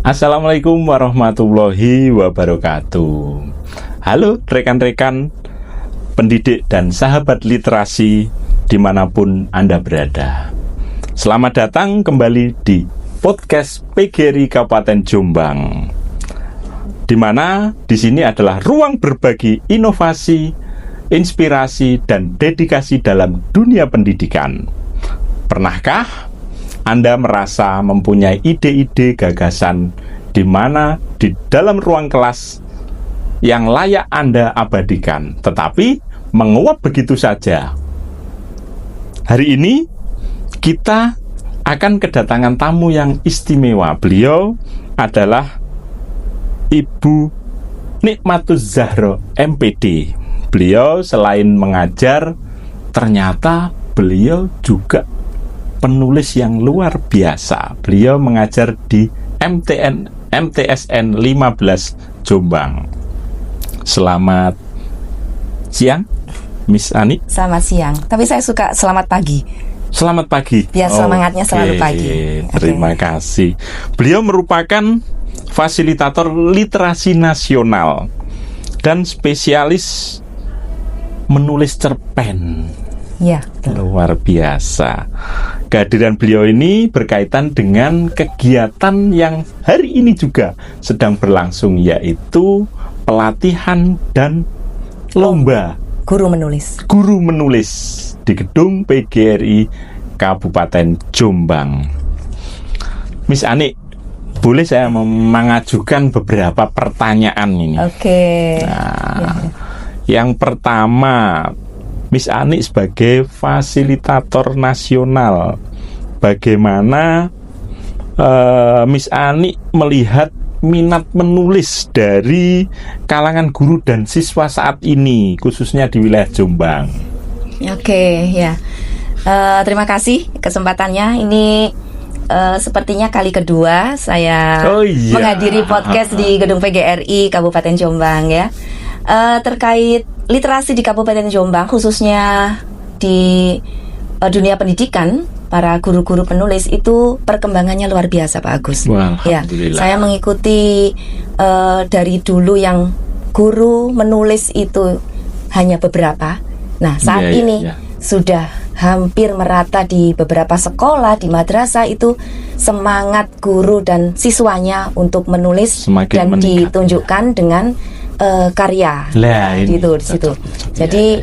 Assalamualaikum warahmatullahi wabarakatuh. Halo rekan-rekan pendidik dan sahabat literasi dimanapun Anda berada. Selamat datang kembali di podcast PGRI Kabupaten Jombang, di mana di sini adalah ruang berbagi inovasi, inspirasi, dan dedikasi dalam dunia pendidikan. Pernahkah Anda merasa mempunyai ide-ide gagasan di mana di dalam ruang kelas yang layak Anda abadikan, tetapi menguap begitu saja? Hari ini kita akan kedatangan tamu yang istimewa. Beliau adalah Ibu Nikmatuz Zahro MPD. Beliau selain mengajar, ternyata beliau juga penulis yang luar biasa. Beliau mengajar di MTSN 15 Jombang. Selamat siang, Miss Ani. Selamat siang, tapi saya suka selamat pagi. Selamat pagi. Biar semangatnya selalu pagi. Terima kasih. Beliau merupakan fasilitator literasi nasional dan spesialis menulis cerpen. Ya, luar biasa. Kehadiran beliau ini berkaitan dengan kegiatan yang hari ini juga sedang berlangsung, yaitu pelatihan dan lomba guru menulis di gedung PGRI Kabupaten Jombang. Miss Ani, boleh saya mengajukan beberapa pertanyaan ini? Oke. Yang pertama, Miss Ani sebagai fasilitator nasional, bagaimana Miss Ani melihat minat menulis dari kalangan guru dan siswa saat ini, khususnya di wilayah Jombang? Oke, ya. Terima kasih kesempatannya. Ini sepertinya kali kedua saya menghadiri podcast di gedung PGRI Kabupaten Jombang, ya. Terkait literasi di Kabupaten Jombang, khususnya di dunia pendidikan, para guru-guru penulis itu perkembangannya luar biasa, Pak Agus. Ya, saya mengikuti dari dulu yang guru menulis itu hanya beberapa. Nah, saat ini sudah hampir merata di beberapa sekolah, di madrasah itu semangat guru dan siswanya untuk menulis semakin dan meningkat, ditunjukkan dengan karya di situ. Jadi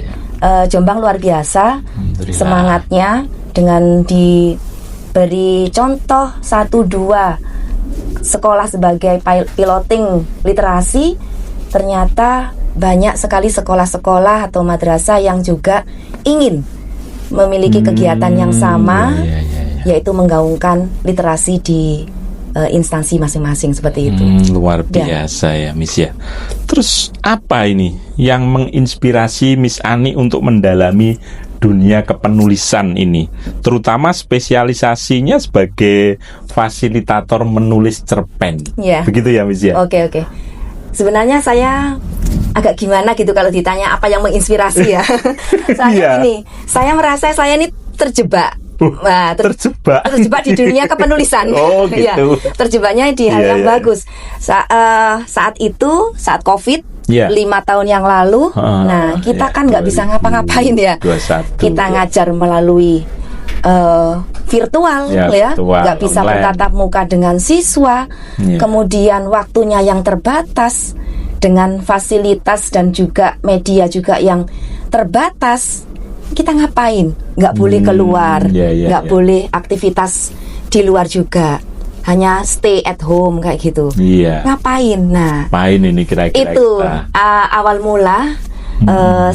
Jombang luar biasa semangatnya dengan diberi contoh 1-2 sekolah sebagai piloting literasi. Ternyata banyak sekali sekolah-sekolah atau madrasah yang juga ingin memiliki kegiatan yang sama, yaitu menggaungkan literasi di instansi masing-masing seperti itu. Luar biasa ya, Miss ya. Terus apa ini yang menginspirasi Miss Ani untuk mendalami dunia kepenulisan ini, terutama spesialisasinya sebagai fasilitator menulis cerpen? Begitu ya, Miss ya? Oke. Sebenarnya saya agak gimana gitu kalau ditanya apa yang menginspirasi ya. Saya ini, saya merasa saya ini terjebak. Nah, terjebak di dunia kepenulisan. Gitu. Terjebaknya di hal yang bagus. Saat itu, saat COVID 5 tahun yang lalu, nah kita kan nggak bisa ngapa-ngapain ya. 21, kita ngajar melalui virtual, nggak bisa bertatap muka dengan siswa. Kemudian waktunya yang terbatas, dengan fasilitas dan juga media juga yang terbatas. Kita ngapain? Nggak boleh keluar, nggak boleh aktivitas di luar juga, hanya stay at home kayak gitu. Ngapain? Nah, ngapain ini kira-kira? Itu awal mula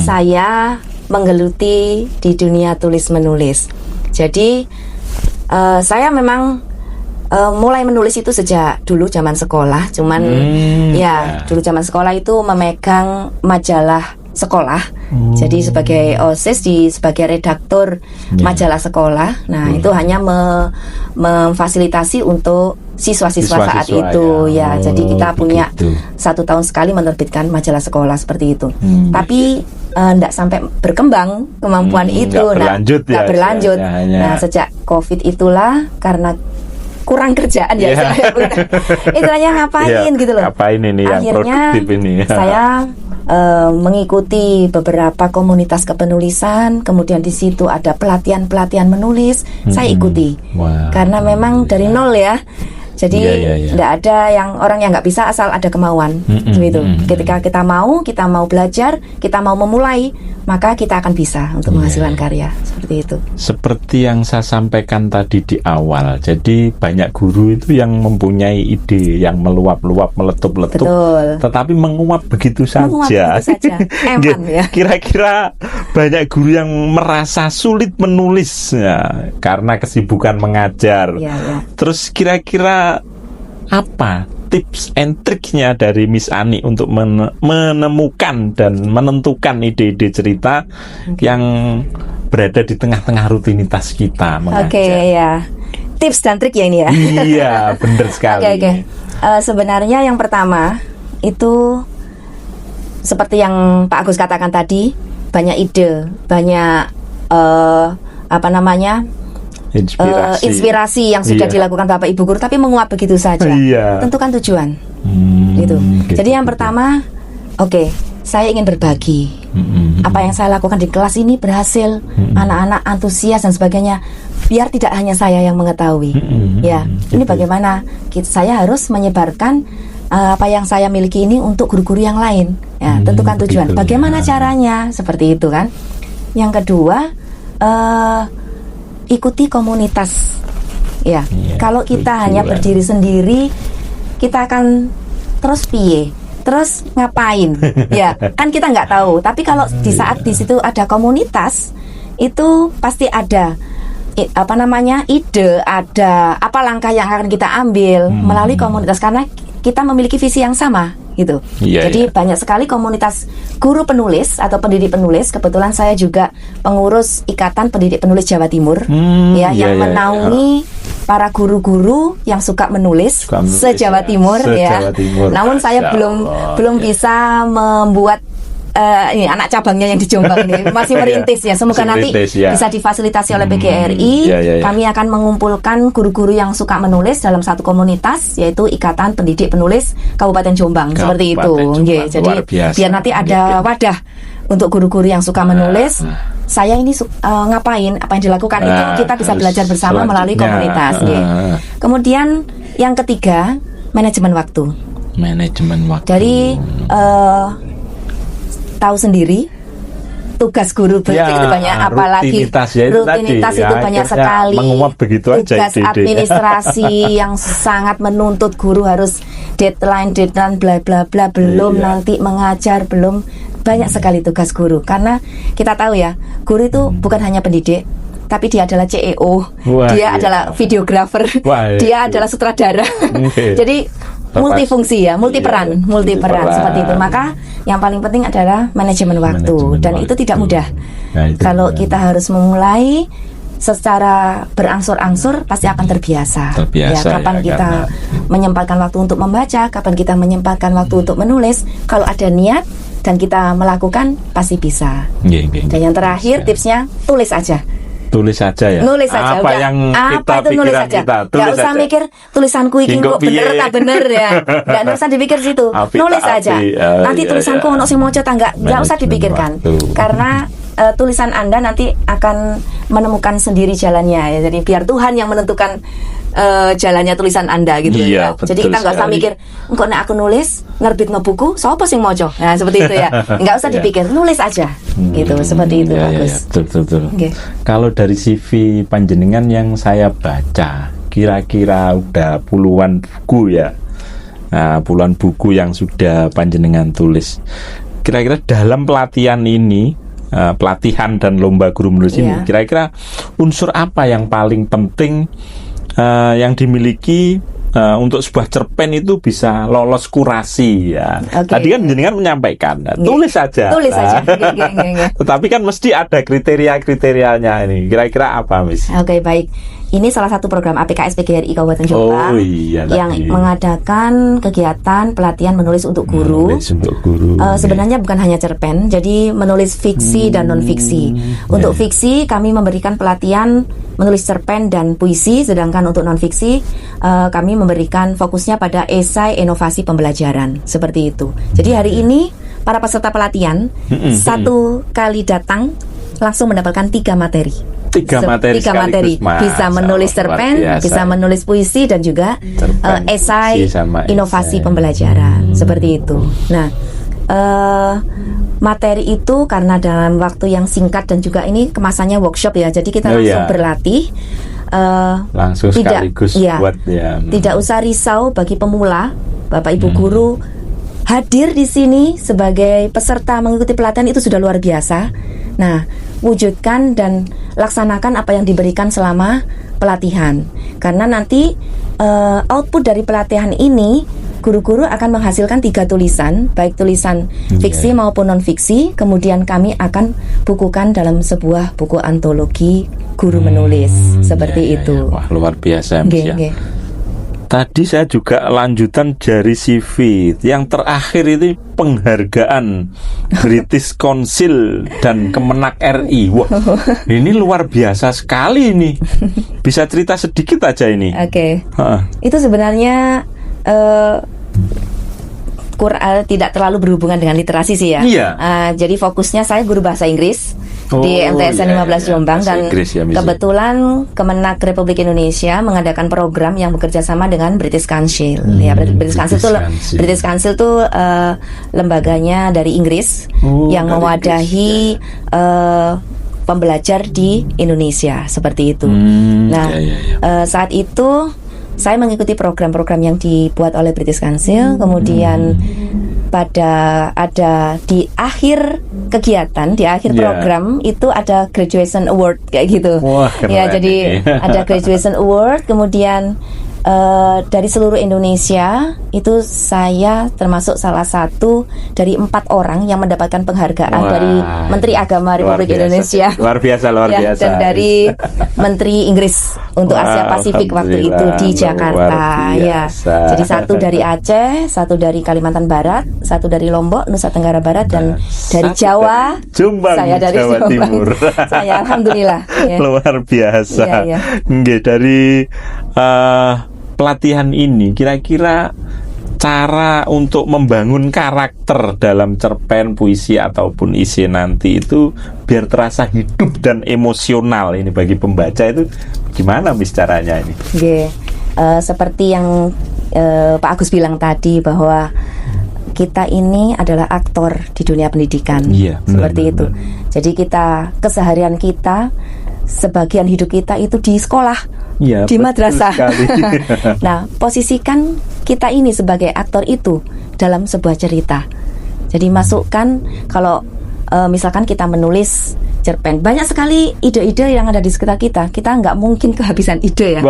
saya menggeluti di dunia tulis menulis. Jadi saya memang mulai menulis itu sejak dulu zaman sekolah. Cuman dulu zaman sekolah itu memegang majalah sekolah. Jadi sebagai OSIS, sebagai redaktur majalah sekolah. Nah, itu hanya memfasilitasi untuk siswa-siswa saat itu jadi kita punya 1 tahun sekali menerbitkan majalah sekolah seperti itu. Tapi tidak sampai berkembang kemampuan itu. Nggak berlanjut. Nah, sejak COVID itulah, karena kurang kerjaan ya. Istilahnya ngapain gitu loh. Ngapain ini yang produktif ini. Saya mengikuti beberapa komunitas kepenulisan, kemudian di situ ada pelatihan menulis, saya ikuti. Karena memang dari nol ya. Jadi tidak ada yang orang yang nggak bisa asal ada kemauan, gitu. Ketika kita mau belajar, kita mau memulai, maka kita akan bisa untuk menghasilkan karya seperti itu. Seperti yang saya sampaikan tadi di awal, jadi banyak guru itu yang mempunyai ide yang meluap-luap, meletup-letup, tetapi menguap begitu saja. Eman, ya. Kira-kira banyak guru yang merasa sulit menulis ya, karena kesibukan mengajar. Terus kira-kira apa tips and triknya dari Miss Ani untuk menemukan dan menentukan ide-ide cerita yang berada di tengah-tengah rutinitas kita mengajar? Tips dan trik ya ini ya. Iya, benar sekali. Sebenarnya yang pertama itu seperti yang Pak Agus katakan tadi, banyak ide, banyak inspirasi yang sudah dilakukan Bapak Ibu Guru, tapi menguap begitu saja. Tentukan tujuan. Gitu. Jadi yang pertama, saya ingin berbagi. Apa yang saya lakukan di kelas ini berhasil, anak-anak antusias dan sebagainya. Biar tidak hanya saya yang mengetahui. Ini bagaimana saya harus menyebarkan apa yang saya miliki ini untuk guru-guru yang lain. Tentukan tujuan. Bagaimana caranya? Seperti itu kan. Yang kedua, ikuti komunitas. Kalau kita hanya berdiri sendiri, kita akan terus piye, terus ngapain? Kan kita nggak tahu. Tapi kalau di saat di situ ada komunitas, itu pasti ada ide, ada apa langkah yang akan kita ambil melalui komunitas, karena kita memiliki visi yang sama. Gitu. Jadi banyak sekali komunitas guru penulis atau pendidik penulis. Kebetulan saya juga pengurus Ikatan Pendidik Penulis Jawa Timur, yang menaungi para guru-guru yang suka menulis se-Jawa Timur. Namun saya belum bisa membuat ini anak cabangnya yang di Jombang ini masih merintis ya. Semoga nanti bisa difasilitasi oleh PGRI. Kami akan mengumpulkan guru-guru yang suka menulis dalam satu komunitas, yaitu Ikatan Pendidik Penulis Kabupaten Jombang. Seperti itu. Jadi biar nanti ada wadah untuk guru-guru yang suka menulis. Saya ini ngapain, apa yang dilakukan itu kita bisa belajar bersama melalui komunitas. Kemudian yang ketiga, manajemen waktu. Jadi tahu sendiri tugas guru itu banyak, apalagi rutinitas itu banyak sekali, tugas administrasi yang sangat menuntut guru, harus deadline bla bla bla, belum nanti mengajar, belum banyak sekali tugas guru. Karena kita tahu ya, guru itu bukan hanya pendidik, tapi dia adalah CEO, adalah videografer, dia adalah sutradara. Jadi multifungsi ya, multiperan seperti itu. Maka yang paling penting adalah manajemen waktu, dan itu tidak mudah. Kalau kita harus memulai secara berangsur-angsur, pasti akan terbiasa. Kapan kita menyempatkan waktu untuk membaca, kapan kita menyempatkan waktu untuk menulis. Kalau ada niat dan kita melakukan, pasti bisa. Dan yang terakhir tipsnya, tulis aja. Nulis saja. Apa yang kita pikiran kita, nggak usah mikir tulisanku ini kok bener tak bener ya. Nggak usah dipikir situ. Nulis aja. Nanti tulisanku ono sing moco tangga, nggak usah dipikirkan. Karena tulisan Anda nanti akan menemukan sendiri jalannya. Jadi biar Tuhan yang menentukan jalannya tulisan Anda gitu. Jadi kita nggak usah mikir, engko nek aku nulis ngerbit buku, sapa sing moco. Nah, seperti itu ya. Nggak usah dipikir, nulis aja. Gitu, seperti itu bagus. Betul. Kalau dari CV panjenengan yang saya baca, kira-kira udah puluhan buku ya. Nah, puluhan buku yang sudah panjenengan tulis. Kira-kira dalam pelatihan ini, pelatihan dan lomba guru menulis ini, kira-kira unsur apa yang paling penting yang dimiliki untuk sebuah cerpen itu bisa lolos kurasi ya. Tadi kan jenengan menyampaikan, tulis saja. Geng. Tetapi kan mesti ada kriteria-kriterianya ini. Kira-kira apa, Miss? Baik. ini salah satu program APKS PGRI Kabupaten Jombang yang mengadakan kegiatan pelatihan menulis untuk guru. Sebenarnya bukan hanya cerpen, jadi menulis fiksi dan non-fiksi. Untuk fiksi kami memberikan pelatihan menulis cerpen dan puisi, sedangkan untuk non-fiksi kami memberikan fokusnya pada esai inovasi pembelajaran, seperti itu. Jadi hari ini para peserta pelatihan satu kali datang langsung mendapatkan 3 materi. Tiga materi bisa menulis cerpen, bisa menulis puisi dan juga esai inovasi pembelajaran, seperti itu. Nah, materi itu karena dalam waktu yang singkat dan juga ini kemasannya workshop ya, jadi kita langsung berlatih. Langsung sekaligus buat tidak usah risau bagi pemula, Bapak Ibu guru hadir di sini sebagai peserta mengikuti pelatihan itu sudah luar biasa. Nah, wujudkan dan laksanakan apa yang diberikan selama pelatihan. Karena nanti output dari pelatihan ini guru-guru akan menghasilkan 3 tulisan, baik tulisan fiksi maupun non-fiksi. Kemudian kami akan bukukan dalam sebuah buku antologi guru menulis, seperti itu. Wah, luar biasa, Miss. Tadi saya juga lanjutan dari CV. Yang terakhir itu penghargaan British Council dan Kemenak RI. Wah, ini luar biasa sekali ini. Bisa cerita sedikit aja ini? Oke. Itu sebenarnya tidak terlalu berhubungan dengan literasi sih ya. Jadi fokusnya saya guru bahasa Inggris di MTSN 15 Jombang, dan kebetulan Kemenak Republik Indonesia mengadakan program yang bekerja sama dengan British Council. British Council itu lembaganya dari Inggris yang mewadahi pembelajar di Indonesia, seperti itu. Saat itu saya mengikuti program-program yang dibuat oleh British Council. Kemudian ada di akhir kegiatan, di akhir program itu ada graduation award kayak gitu. Wah, jadi ada graduation award. Kemudian dari seluruh Indonesia itu saya termasuk salah satu dari 4 orang yang mendapatkan penghargaan dari Menteri Agama Republik Indonesia. Luar biasa. Dan dari Menteri Inggris untuk Asia Pasifik waktu itu di Jakarta. Jadi 1 dari Aceh, 1 dari Kalimantan Barat, 1 dari Lombok, Nusa Tenggara Barat, dan dari Jawa, saya dari Jawa Timur. Saya alhamdulillah. Luar biasa. Dari pelatihan ini kira-kira cara untuk membangun karakter dalam cerpen, puisi ataupun isi nanti itu biar terasa hidup dan emosional ini bagi pembaca itu gimana Miss caranya ini? Seperti yang Pak Agus bilang tadi bahwa kita ini adalah aktor di dunia pendidikan, seperti itu. Jadi keseharian kita, sebagian hidup kita itu di sekolah, di madrasah. Nah, posisikan kita ini sebagai aktor itu dalam sebuah cerita. Jadi masukkan, kalau misalkan kita menulis cerpen, banyak sekali ide-ide yang ada di sekitar kita. Kita nggak mungkin kehabisan ide ya.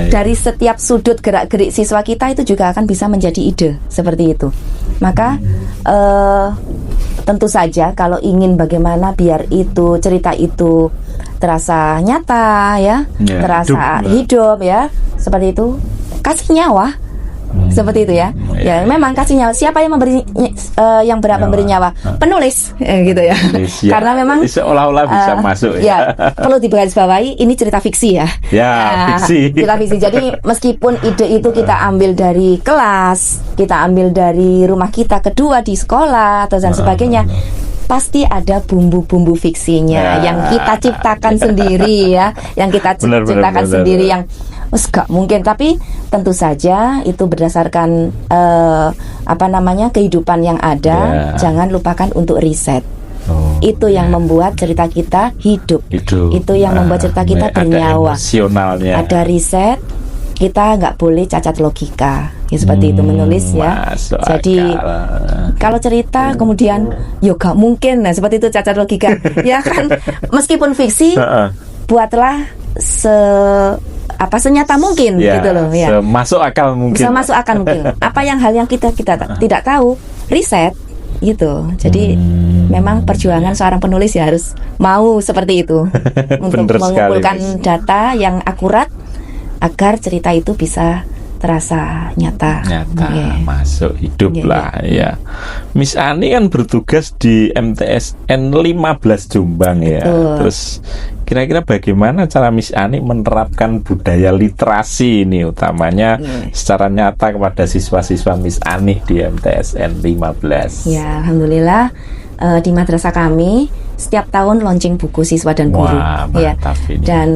Dari setiap sudut gerak-gerik siswa kita itu juga akan bisa menjadi ide, seperti itu. Maka tentu saja kalau ingin bagaimana biar itu cerita itu terasa nyata terasa hidup ya, seperti itu, kasih nyawa. Seperti itu ya. Memang kasih nyawa. Siapa yang memberi yang berhak memberi nyawa? Penulis, gitu ya. Karena memang seolah-olah bisa masuk perlu digarisbawahi, ini cerita fiksi ya. Fiksi. Cerita fiksi. Jadi meskipun ide itu kita ambil dari kelas, kita ambil dari rumah kita kedua di sekolah atau dan sebagainya, pasti ada bumbu-bumbu fiksinya yang kita ciptakan sendiri ya, yang kita ciptakan sendiri, yang gak mungkin. Tapi tentu saja itu berdasarkan kehidupan yang ada. Jangan lupakan untuk riset. Itu yang membuat cerita kita hidup. Itu yang membuat cerita kita bernyawa. Ada riset. Kita nggak boleh cacat logika. Seperti itu menulis ya. Jadi kalau cerita kemudian gak mungkin, nah seperti itu cacat logika. Ya kan, meskipun fiksi, buatlah senyata mungkin, gitu loh ya. Masuk akal mungkin. Apa hal yang kita tidak tahu, riset gitu. Jadi memang perjuangan seorang penulis ya harus mau seperti itu untuk mengumpulkan data yang akurat agar cerita itu bisa terasa nyata, masuk hidup lah ya. Miss Ani kan bertugas di MTSN 15 Jombang ya. Terus kira-kira bagaimana cara Miss Ani menerapkan budaya literasi ini utamanya secara nyata kepada siswa-siswa Miss Ani di MTSN 15? Ya, alhamdulillah di madrasah kami setiap tahun launching buku siswa dan guru. Wah, mantap ini. Dan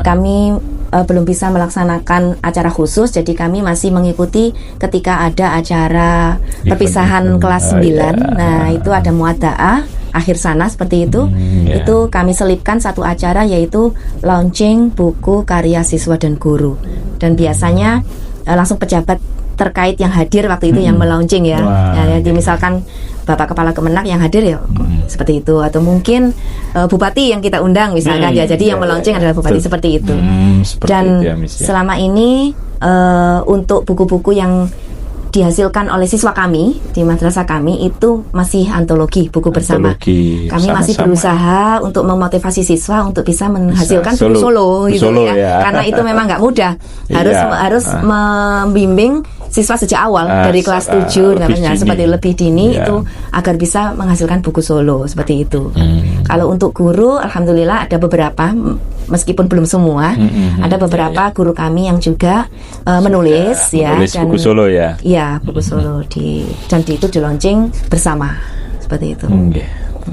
kami belum bisa melaksanakan acara khusus, jadi kami masih mengikuti ketika ada acara perpisahan kelas 9. Nah, itu ada muada'ah akhir sana seperti itu. Itu kami selipkan satu acara yaitu launching buku karya siswa dan guru. Dan biasanya langsung pejabat terkait yang hadir waktu itu yang melaunching ya. Jadi misalkan Bapak Kepala Kemenak yang hadir ya seperti itu, atau mungkin bupati yang kita undang misalkan ya. Jadi yang melaunching adalah bupati seperti itu. Dan selama ini untuk buku-buku yang dihasilkan oleh siswa kami di madrasah kami itu masih antologi buku bersama. Kami masih berusaha untuk memotivasi siswa untuk bisa menghasilkan buku solo gitu ya. Karena itu memang nggak mudah. Harus membimbing siswa sejak awal dari kelas 7 namanya seperti lebih dini itu agar bisa menghasilkan buku solo seperti itu. Kalau untuk guru alhamdulillah ada beberapa, meskipun belum semua, ada beberapa guru kami yang juga menulis dan buku solo ya. Iya, buku solo dan itu di launching bersama seperti itu.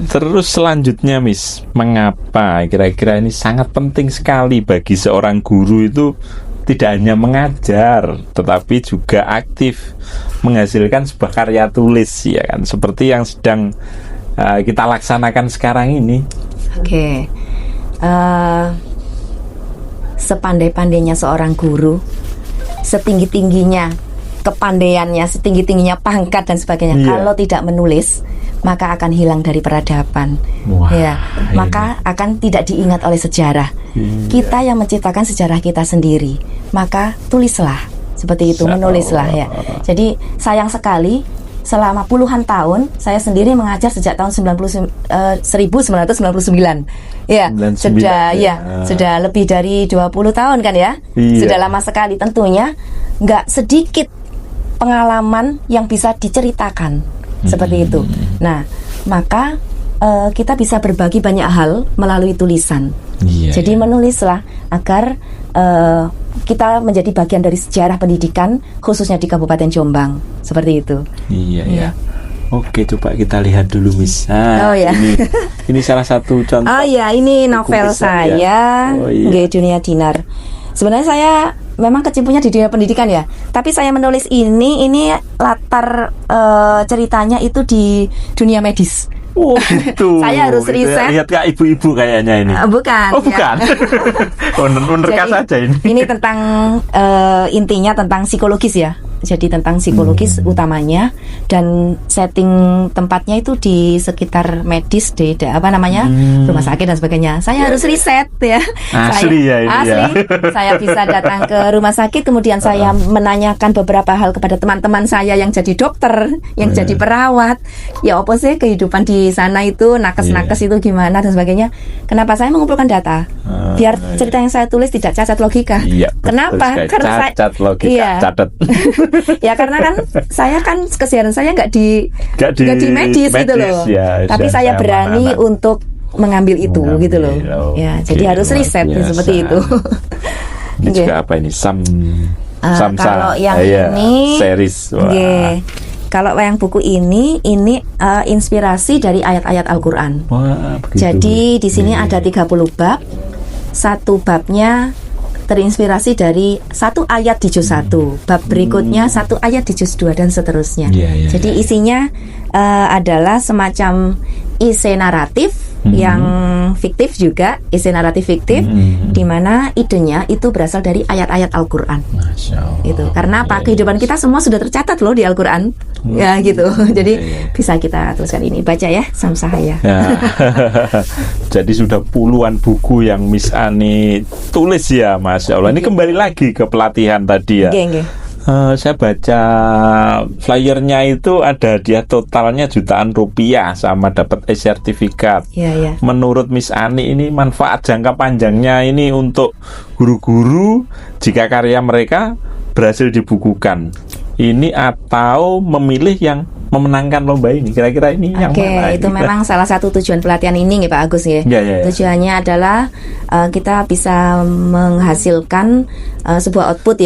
Terus selanjutnya Miss, mengapa kira-kira ini sangat penting sekali bagi seorang guru itu tidak hanya mengajar tetapi juga aktif menghasilkan sebuah karya tulis ya kan, seperti yang sedang kita laksanakan sekarang ini. Sepandai-pandainya seorang guru, setinggi-tingginya kepandaiannya, setinggi-tingginya pangkat dan sebagainya, kalau tidak menulis maka akan hilang dari peradaban. Maka akan tidak diingat oleh sejarah. Kita yang menciptakan sejarah kita sendiri, maka tulislah seperti itu, menulislah ya. Jadi sayang sekali selama puluhan tahun saya sendiri mengajar sejak tahun 1999 ya, sudah lebih dari 20 tahun kan ya. Sudah lama sekali, tentunya nggak sedikit pengalaman yang bisa diceritakan seperti itu. Nah, maka kita bisa berbagi banyak hal melalui tulisan. Jadi menulislah agar kita menjadi bagian dari sejarah pendidikan khususnya di Kabupaten Jombang seperti itu. Oke, coba kita lihat dulu Miss. Ini salah satu contoh. Ini novel saya, Dunia Dinar. Sebenarnya saya memang kecimpungnya di dunia pendidikan ya, tapi saya menulis ini latar ceritanya itu di dunia medis. Oh gitu. Saya harus riset. Lihat kak ibu-ibu kayaknya ini. Bukan. Bukan. Menerka saja ini. Ini tentang intinya tentang psikologis ya. Jadi tentang psikologis utamanya, dan setting tempatnya itu di sekitar medis, di rumah sakit dan sebagainya. Saya harus riset ya. Asli. Saya bisa datang ke rumah sakit, kemudian saya menanyakan beberapa hal kepada teman-teman saya yang jadi dokter, yang jadi perawat. Ya apa sih kehidupan di sana itu, nakes-nakes itu gimana dan sebagainya. Kenapa saya mengumpulkan data? Biar cerita yang saya tulis tidak cacat logika. Kenapa? Karena cacat logika. Catat. Ya karena kan saya kan keseharian saya nggak di medis gitu loh. Tapi saya berani untuk mengambil itu gitu loh. Jadi harus riset seperti itu. Ini juga apa ini? Samsa. Kalau yang ini series. Kalau yang buku ini inspirasi dari ayat-ayat Al-Qur'an. Jadi di sini ada 30 bab. Satu babnya terinspirasi dari satu ayat di juz 1, bab berikutnya satu ayat di juz 2 dan seterusnya. Jadi isinya adalah semacam isi naratif yang fiktif juga, isi naratif fiktif di mana idenya itu berasal dari ayat-ayat Al-Qur'an. Itu karena apa? Kehidupan kita semua sudah tercatat loh di Al-Qur'an. Ya gitu. Jadi bisa kita tuliskan ini, baca ya Samsahaya. Jadi sudah puluhan buku yang Miss Ani tulis ya, Masya Allah. Ini kembali lagi ke pelatihan tadi ya. Saya baca flyernya itu ada dia totalnya jutaan rupiah sama dapat e-sertifikat. Menurut Miss Ani ini manfaat jangka panjangnya ini untuk guru-guru jika karya mereka berhasil dibukukan. Ini atau memilih yang memenangkan lomba ini, kira-kira ini yang mana? Itu memang salah satu tujuan pelatihan ini Pak Agus ya. Tujuannya adalah kita bisa menghasilkan sebuah output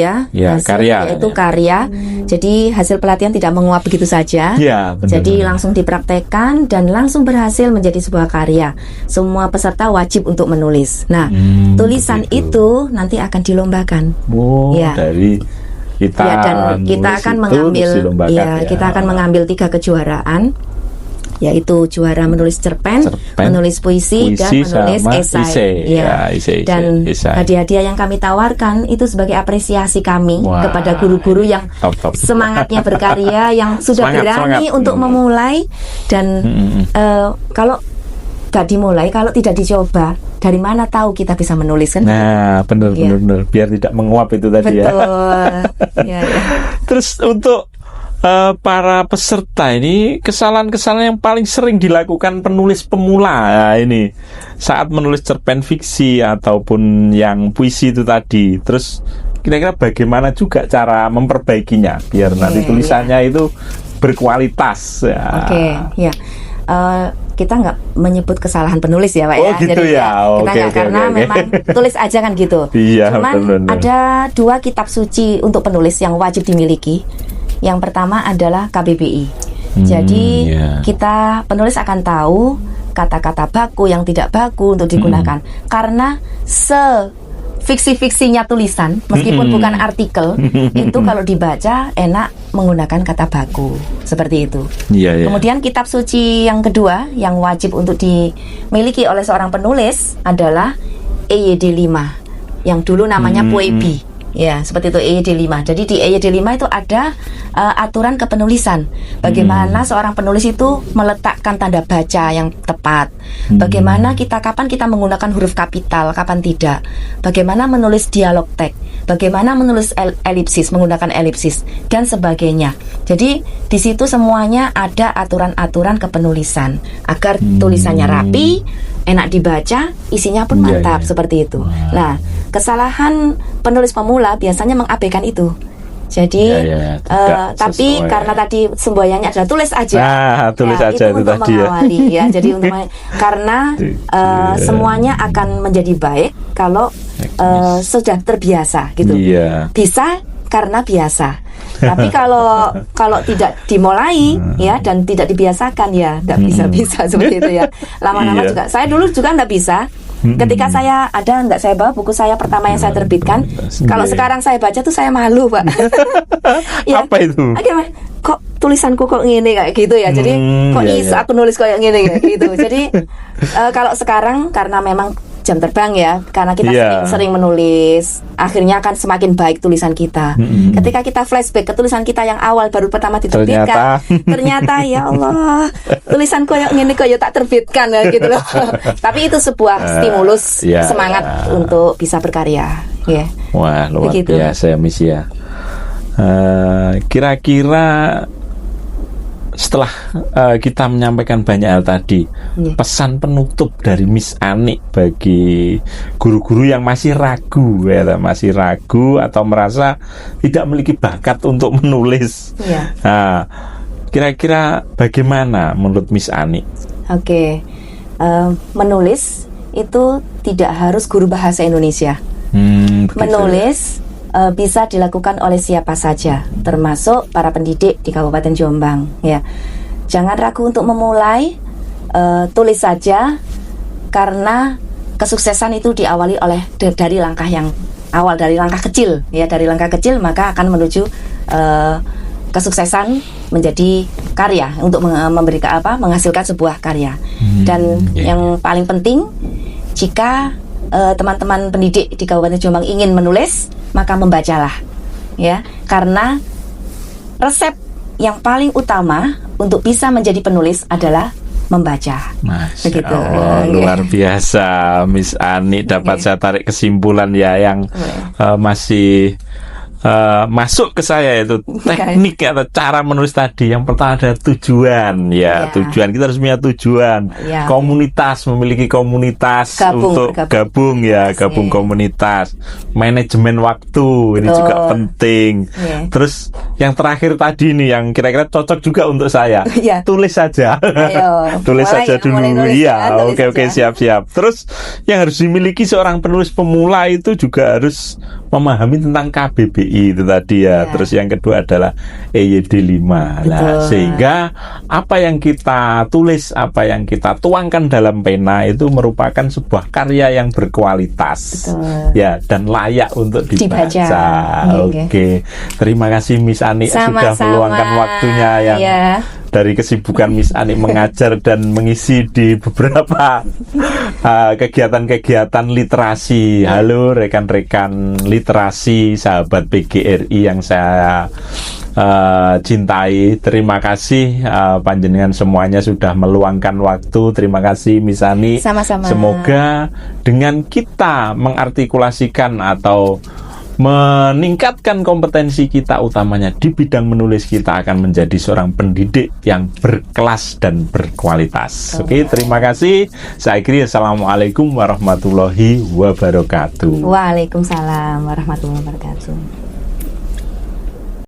karya. Yaitu karya. Jadi hasil pelatihan tidak menguap begitu saja. Jadi langsung dipraktekkan dan langsung berhasil menjadi sebuah karya. Semua peserta wajib untuk menulis. Nah, tulisan itu nanti akan dilombakan. Dari kita dan kita akan mengambil kita akan mengambil 3 kejuaraan, yaitu juara menulis cerpen, menulis puisi dan menulis esai. Dan hadiah-hadiah yang kami tawarkan itu sebagai apresiasi kami kepada guru-guru yang semangatnya berkarya, yang sudah berani untuk memulai. Dan kalau gak dimulai, kalau tidak dicoba, dari mana tahu kita bisa menulis kan? Nah, benar, biar tidak menguap itu tadi. Terus untuk para peserta ini, kesalahan-kesalahan yang paling sering dilakukan penulis pemula ini saat menulis cerpen fiksi ataupun yang puisi itu tadi. Terus kira-kira bagaimana juga cara memperbaikinya biar nanti tulisannya itu berkualitas. Kita nggak menyebut kesalahan penulis ya Pak Gitu. Jadi kita karena memang tulis aja kan gitu. Cuman ada 2 kitab suci untuk penulis yang wajib dimiliki. Yang pertama adalah KBBI. Jadi kita penulis akan tahu kata-kata baku yang tidak baku untuk digunakan. Karena fiksi-fiksinya tulisan, meskipun bukan artikel, itu kalau dibaca enak menggunakan kata baku, seperti itu. Kemudian kitab suci yang kedua yang wajib untuk dimiliki oleh seorang penulis adalah EYD 5, yang dulu namanya Puebi. Seperti itu, EYD 5. Jadi di EYD 5 itu ada aturan kepenulisan. Bagaimana seorang penulis itu meletakkan tanda baca yang tepat. Bagaimana kapan kita menggunakan huruf kapital, kapan tidak. Bagaimana menulis dialog teks. Bagaimana menulis elipsis, menggunakan elipsis dan sebagainya. Jadi di situ semuanya ada aturan-aturan kepenulisan agar tulisannya rapi, enak dibaca, isinya pun mantap seperti itu. Nah, kesalahan penulis pemula biasanya mengabaikan itu. Jadi tapi karena tadi semboyannya adalah tulis aja. Tulis aja itu untuk tadi mengawali Jadi untuk karena semuanya akan menjadi baik kalau sudah terbiasa gitu. Bisa karena biasa. Tapi kalau tidak dimulai dan tidak dibiasakan tidak bisa seperti itu Lama-lama juga. Saya dulu juga enggak bisa. Ketika saya enggak saya bawa buku saya pertama yang saya terbitkan. Kalau sekarang saya baca tuh saya malu, Pak. Apa itu? Kok tulisanku kok ngene kayak gitu Jadi kok iso aku nulis kayak ngene kayak gitu. Jadi kalau sekarang karena memang jam terbang karena kita sering menulis, akhirnya akan semakin baik tulisan kita. Ketika kita flashback ke tulisan kita yang awal baru pertama diterbitkan, ternyata ya Allah, tulisan koyok ngene koyok tak terbitkan gitu loh. Tapi itu sebuah stimulus semangat untuk bisa berkarya. Wah, luar biasa ya Miss ya. Kira-kira setelah kita menyampaikan banyak hal tadi, pesan penutup dari Miss Ani bagi guru-guru yang masih ragu atau merasa tidak memiliki bakat untuk menulis. Nah, kira-kira bagaimana menurut Miss Ani? Menulis itu tidak harus guru bahasa Indonesia. Menulis bisa dilakukan oleh siapa saja, termasuk para pendidik di Kabupaten Jombang. Jangan ragu untuk memulai, tulis saja, karena kesuksesan itu diawali dari langkah yang awal, dari langkah kecil. Dari langkah kecil maka akan menuju kesuksesan menjadi karya untuk menghasilkan sebuah karya. Dan yang paling penting, jika teman-teman pendidik di Kabupaten Jombang ingin menulis, maka membacalah karena resep yang paling utama untuk bisa menjadi penulis adalah membaca. Begitu. Luar biasa Miss Ani, dapat saya tarik kesimpulan yang masih masuk ke saya itu teknik atau cara menulis tadi. Yang pertama ada tujuan, tujuan kita harus punya tujuan. Komunitas, memiliki komunitas untuk gabung komunitas. Manajemen waktu ini juga penting. Terus yang terakhir tadi nih yang kira-kira cocok juga untuk saya. Tulis saja. Tulis saja dulu. Oke, siap. Terus yang harus dimiliki seorang penulis pemula itu juga harus memahami tentang KBBI itu tadi Terus yang kedua adalah EYD 5. Sehingga apa yang kita tulis, apa yang kita tuangkan dalam pena itu merupakan sebuah karya yang berkualitas. Dan layak untuk dibaca. Oke. Terima kasih Miss Ani sudah meluangkan waktunya yang dari kesibukan Miss Ani mengajar dan mengisi di beberapa kegiatan-kegiatan literasi. Halo rekan-rekan literasi, sahabat PGRI yang saya cintai. Terima kasih panjenengan semuanya sudah meluangkan waktu. Terima kasih Miss Ani. Sama-sama. Semoga dengan kita mengartikulasikan atau meningkatkan kompetensi kita utamanya di bidang menulis, kita akan menjadi seorang pendidik yang berkelas dan berkualitas. Oke, terima kasih. Saya akhiri. Assalamualaikum warahmatullahi wabarakatuh. Waalaikumsalam warahmatullahi wabarakatuh.